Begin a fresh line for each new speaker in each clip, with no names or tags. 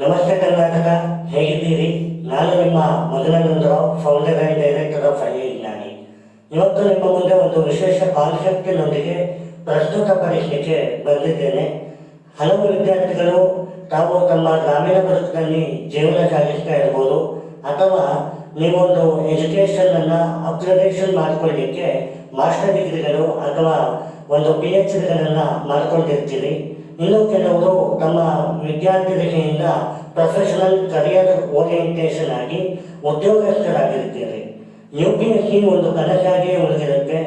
ನಮಸ್ತೆ ಕರ್ನಾಟಕ, ಹೇಗಿದ್ದೀರಿ? ನಾನು ನಿಮ್ಮ ಮದನಾನಂದರಾವ್, ಫೌಂಡರ್ ಆ್ಯಂಡ್ ಡೈರೆಕ್ಟರ್ ಆಫ್ ವಿಜ್ಞಾನಿ. ಇವತ್ತು ನಿಮ್ಮ ಮುಂದೆ ಒಂದು ವಿಶೇಷ ಕಾನ್ಸೆಪ್ಟಿನೊಂದಿಗೆ ಪ್ರಸ್ತುತಪಡಿಸಲಿಕ್ಕೆ ಬಂದಿದ್ದೇನೆ. ಹಲವು ವಿದ್ಯಾರ್ಥಿಗಳು ತಾವು ತಮ್ಮ ಗ್ರಾಮೀಣ ಬದುಕಿನಲ್ಲಿ ಜೀವನ ಸಾಗಿಸ್ತಾ ಇರ್ಬೋದು, ಅಥವಾ ನೀವೊಂದು ಎಜುಕೇಷನನ್ನು ಅಪ್ಗ್ರೇಡೇಷನ್ ಮಾಡಿಕೊಳ್ಳಲಿಕ್ಕೆ ಮಾಸ್ಟರ್ ಡಿಗ್ರಿಗಳು ಅಥವಾ ಒಂದು PhDಗಳನ್ನು ಮಾಡ್ಕೊಂಡಿರ್ತೀರಿ. ಇನ್ನು ಕೆಲವರು ತಮ್ಮ ವಿದ್ಯಾರ್ಥಿನಿಕೆಯಿಂದ ಪ್ರೊಫೆಷನಲ್ ಕರಿಯರ್ ಓರಿಯೆಂಟೇಷನ್ ಆಗಿ ಉದ್ಯೋಗಸ್ಥರಾಗಿರ್ತೀರಿ. UPSC ಒಂದು ಕನಸಾಗಿ ಉಳಿದಿರುತ್ತೆ.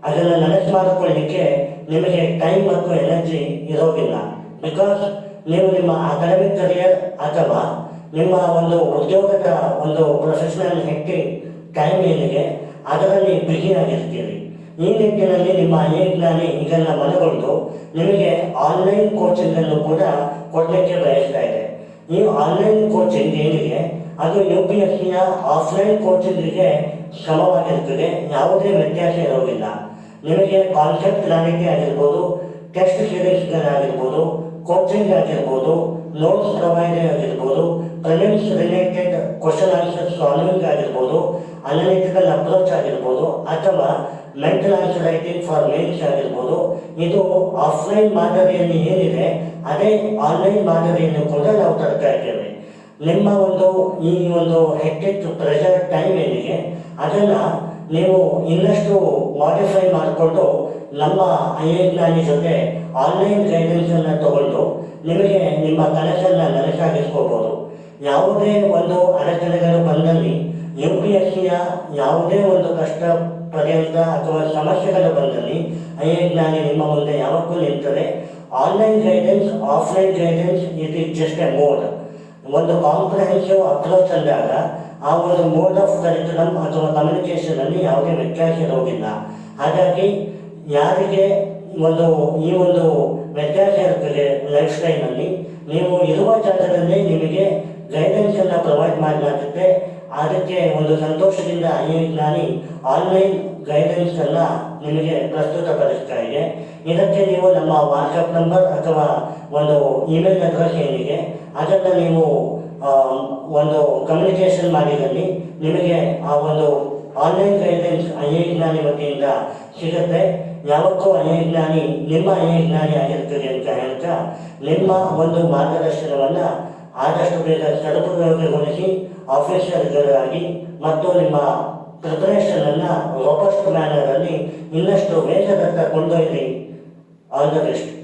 ಅದನ್ನು ನನಸು ಮಾಡಿಕೊಳ್ಳಲಿಕ್ಕೆ ನಿಮಗೆ ಟೈಮ್ ಮತ್ತು ಎನರ್ಜಿ ಇರೋದಿಲ್ಲ. ಬಿಕಾಸ್ ನೀವು ನಿಮ್ಮ ಅಕಾಡೆಮಿಕ್ ಕರಿಯರ್ ಅಥವಾ ನಿಮ್ಮ ಒಂದು ಉದ್ಯೋಗದ ಒಂದು ಪ್ರೊಫೆಷನಲ್ ಹೆಕ್ಟಿಕ್ ಟೈಮ್ ಏನಿದೆ ಅದರಲ್ಲಿ ಬ್ಯುಸಿಯಾಗಿರ್ತೀರಿ. ಈ ನಿಟ್ಟಿನಲ್ಲಿ ನಿಮ್ಮ ವಿಜ್ಞಾನಿ ಇದನ್ನು ಮನಗೊಂಡು ನಿಮಗೆ ಆನ್ಲೈನ್ ಕೋಚಿಂಗನ್ನು ಕೂಡ ಕೊಡಲಿಕ್ಕೆ ಬಯಸ್ತಾ ಇದೆ. ಈ ಆನ್ಲೈನ್ ಕೋಚಿಂಗ್ ಏನಿದೆ ಅದು UPSCಯ ಆಫ್ಲೈನ್ ಕೋಚಿಂಗಿಗೆ ಸಮವಾಗಿರ್ತದೆ. ಯಾವುದೇ ವ್ಯತ್ಯಾಸ ಇರೋದಿಲ್ಲ. ನಿಮಗೆ ಕಾನ್ಸೆಪ್ಟ್ ಕ್ಲಾರಿಟಿ ಆಗಿರ್ಬೋದು, ಟೆಸ್ಟ್ ಸೀರೀಸ್ಗಳಾಗಿರ್ಬೋದು, ಕೋಚಿಂಗ್ ಆಗಿರ್ಬೋದು, ನೋಟ್ಸ್ ಪ್ರೊವೈಡರ್ ಆಗಿರ್ಬೋದು, prelims related question answer solving ಆಗಿರ್ಬೋದು, ಅನಾಲಿಟಿಕಲ್ ಅಪ್ರೋಚ್ ಆಗಿರ್ಬೋದು, ಅಥವಾ mental answer writing for mains ಆಗಿರ್ಬೋದು, ಇದು ಆಫ್ಲೈನ್ ಮಾದರಿಯಲ್ಲಿ ಏನಿದೆ ಅದೇ ಆನ್ಲೈನ್ ಮಾದರಿಯನ್ನು ಕೂಡ ನಾವು ತರ್ತಾ ಇದ್ದೇವೆ. ನಿಮ್ಮ ಈ ಒಂದು ಹೆಕ್ಟಿಕ್ ಪ್ರೆಷರ್ ಟೈಮ್ ಏನಿದೆ ಅದನ್ನು ನೀವು ಇನ್ನಷ್ಟು ಮಾಡಿಫೈ ಮಾಡಿಕೊಂಡು ನಮ್ಮ ವಿಜ್ಞಾನಿ ಜೊತೆ ಆನ್ಲೈನ್ ಗೈಡೆನ್ಸನ್ನು ತಗೊಂಡು ನಿಮಗೆ ನಿಮ್ಮ ಕನಸನ್ನು ನನಸಾಗಿಸ್ಕೋಬೋದು. ಯಾವುದೇ ಒಂದು ಅಡೆತಡೆಗಳು ಬಂದಲ್ಲಿ UPSCಯ ಯಾವುದೇ ಒಂದು ಕಷ್ಟ ಪರ್ಯಂತ ಅಥವಾ ಸಮಸ್ಯೆಗಳು ಬಂದಲ್ಲಿ ವಿಜ್ಞಾನಿ ನಿಮ್ಮ ಮುಂದೆ ಯಾವತ್ತೂ ನಿಲ್ತದೆ. Online guidance, offline guidance, it is just A mode. ಒಂದು ಕಾಂಪ್ರಹೆನ್ಸಿವ್ ಅಪ್ರೋಚ್ ಅಂದಾಗ ಆ ಒಂದು ಮೋಡ್ ಆಫ್ ಕರಿಕ್ಯುಲಮ್ ಅಥವಾ ಕಮ್ಯುನಿಕೇಷನಲ್ಲಿ ಯಾವುದೇ ವ್ಯತ್ಯಾಸ ಇರೋದಿಲ್ಲ. ಹಾಗಾಗಿ ಯಾರಿಗೆ ಈ ಒಂದು ವ್ಯತ್ಯಾಸ ಇರ್ತದೆ ಲೈಫ್ ಸ್ಟೈಲಲ್ಲಿ, ನೀವು ಇರುವ ಜಾಗದಲ್ಲೇ ನಿಮಗೆ ಗೈಡೆನ್ಸನ್ನು ಪ್ರೊವೈಡ್ ಮಾಡಲಾಗುತ್ತೆ. ಅದಕ್ಕೆ ಒಂದು ಸಂತೋಷದಿಂದ ವಿಜ್ಞಾನಿ ಆನ್ಲೈನ್ ಗೈಡೆನ್ಸನ್ನು ನಿಮಗೆ ಪ್ರಸ್ತುತಪಡಿಸ್ತಾ ಇದೆ. ಇದಕ್ಕೆ ನೀವು ನಮ್ಮ ವಾಟ್ಸಪ್ ನಂಬರ್ ಅಥವಾ ಒಂದು ಇಮೇಲ್ ಅಡ್ರೆಸ್ ಏನಿದೆ ಅದನ್ನು ನೀವು ಒಂದು ಕಮ್ಯುನಿಕೇಷನ್ ಮಾಡಿದಲ್ಲಿ ನಿಮಗೆ ಆ ಒಂದು ಆನ್ಲೈನ್ ಗೈಡೆನ್ಸ್ ವಿಜ್ಞಾನಿ ವತಿಯಿಂದ ಸಿಗುತ್ತೆ. ಯಾವತ್ತೂ ವಿಜ್ಞಾನಿ ನಿಮ್ಮ ವಿಜ್ಞಾನಿ ಆಗಿರ್ತದೆ ಅಂತ ಹೇಳ್ತಾ ನಿಮ್ಮ ಒಂದು ಮಾರ್ಗದರ್ಶನವನ್ನು ಆದಷ್ಟು ಬೇಗ ಸದುಪಯೋಗಗೊಳಿಸಿ ಆಫೀಸರ್ಗಳಾಗಿ ಮತ್ತು ನಿಮ್ಮ ಪ್ರಿಪರೇಷನನ್ನು ರೋಬಸ್ಟ್ ಮ್ಯಾನರಲ್ಲಿ ಇನ್ನಷ್ಟು ವೇಗದತ್ತ ಕೊಂಡೊಯ್ಯಿರಿ. All the best.